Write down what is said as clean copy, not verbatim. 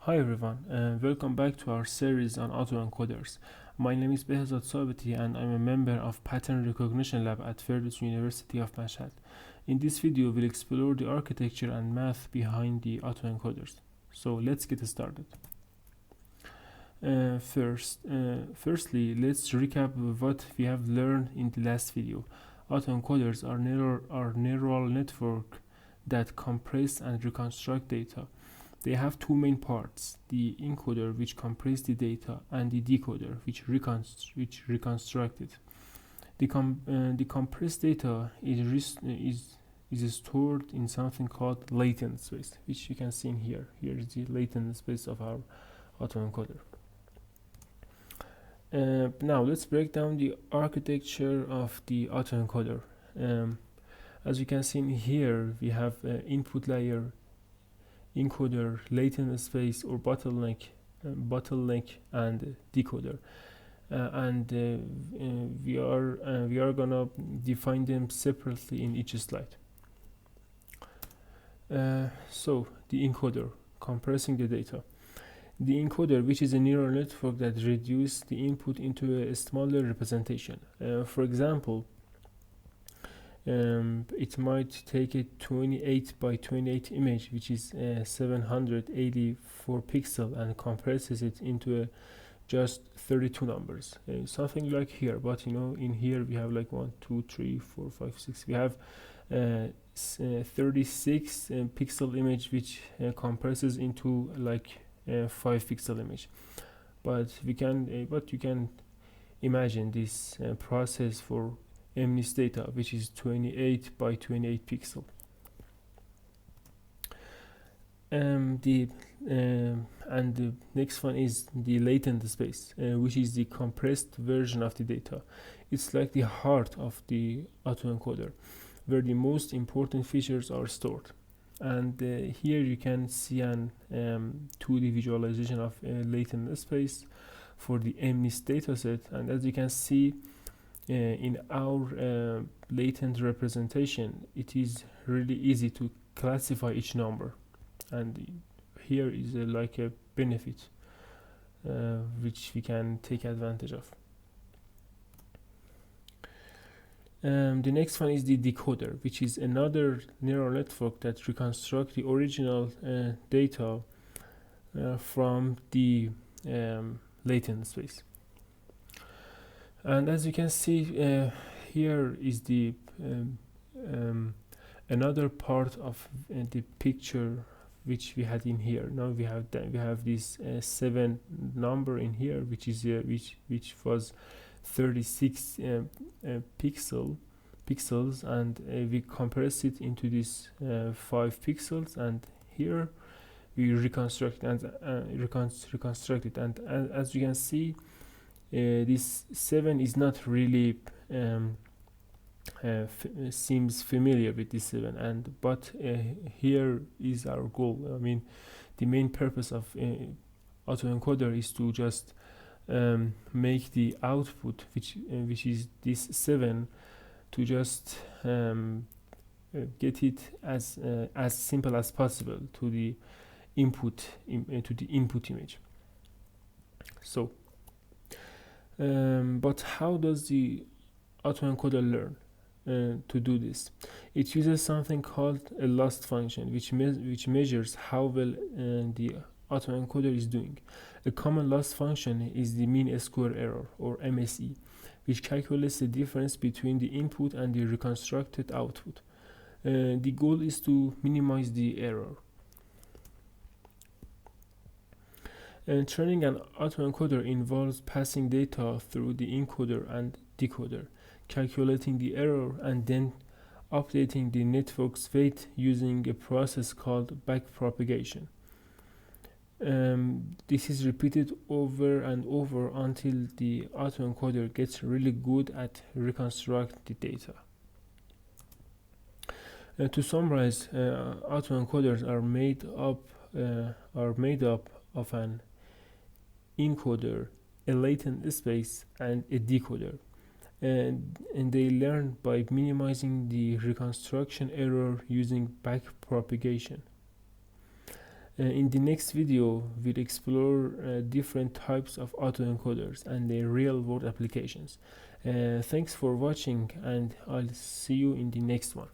Hi everyone, welcome back to our series on autoencoders. My name is Behzad Sabiti and I'm a member of Pattern Recognition Lab at Ferdows University of Mashhad. In this video, we'll explore the architecture and math behind the autoencoders. So let's get started. Firstly, let's recap what we have learned in the last video. Autoencoders are neural network that compress and reconstruct data. They have two main parts: the encoder, which compresses the data, and the decoder, which reconstructs it. The compressed data is stored in something called latent space, which you can see in here. Here is the latent space of our autoencoder. Now let's break down the architecture of the autoencoder. As you can see in here, we have input layer, encoder, latent space or bottleneck, and decoder, and we are gonna define them separately in each slide. So the encoder, compressing the data. The encoder, which is a neural network that reduces the input into a smaller representation. For example, it might take a 28 by 28 image, which is 784 pixel, and compresses it into just 32 numbers, something like here. But in here we have like 1 2 3 4 5 6, we have 36 pixel image, which compresses into like 5 pixel image. But you can imagine this process for MNIST data, which is 28 by 28 pixel. And the next one is the latent space, which is the compressed version of the data. It's like the heart of the autoencoder, where the most important features are stored. And here you can see an 2D visualization of latent space for the MNIST dataset. And as you can see, in our latent representation, it is really easy to classify each number, and here is like a benefit which we can take advantage of. The next one is the decoder, which is another neural network that reconstructs the original data from the latent space. And as you can see, here is the another part of the picture which we had in here. Now we have this 7 number in here, which is which was 36 pixels, and we compress it into this 5 pixels, and here we reconstruct it. And as you can see, this 7 is not really seems familiar with this 7, but here is our goal. I mean, the main purpose of autoencoder is to just make the output, which is this 7, to just get it as simple as possible to the input image. So but how does the autoencoder learn to do this? It uses something called a loss function, which measures how well the autoencoder is doing. A common loss function is the mean square error, or MSE, which calculates the difference between the input and the reconstructed output. The goal is to minimize the error. Training an autoencoder involves passing data through the encoder and decoder, calculating the error, and then updating the network's weight using a process called backpropagation. This is repeated over and over until the autoencoder gets really good at reconstruct the data. To summarize, autoencoders are made up of an encoder, a latent space, and a decoder, and they learn by minimizing the reconstruction error using backpropagation. In the next video, we'll explore different types of autoencoders and their real-world applications. Thanks for watching, and I'll see you in the next one.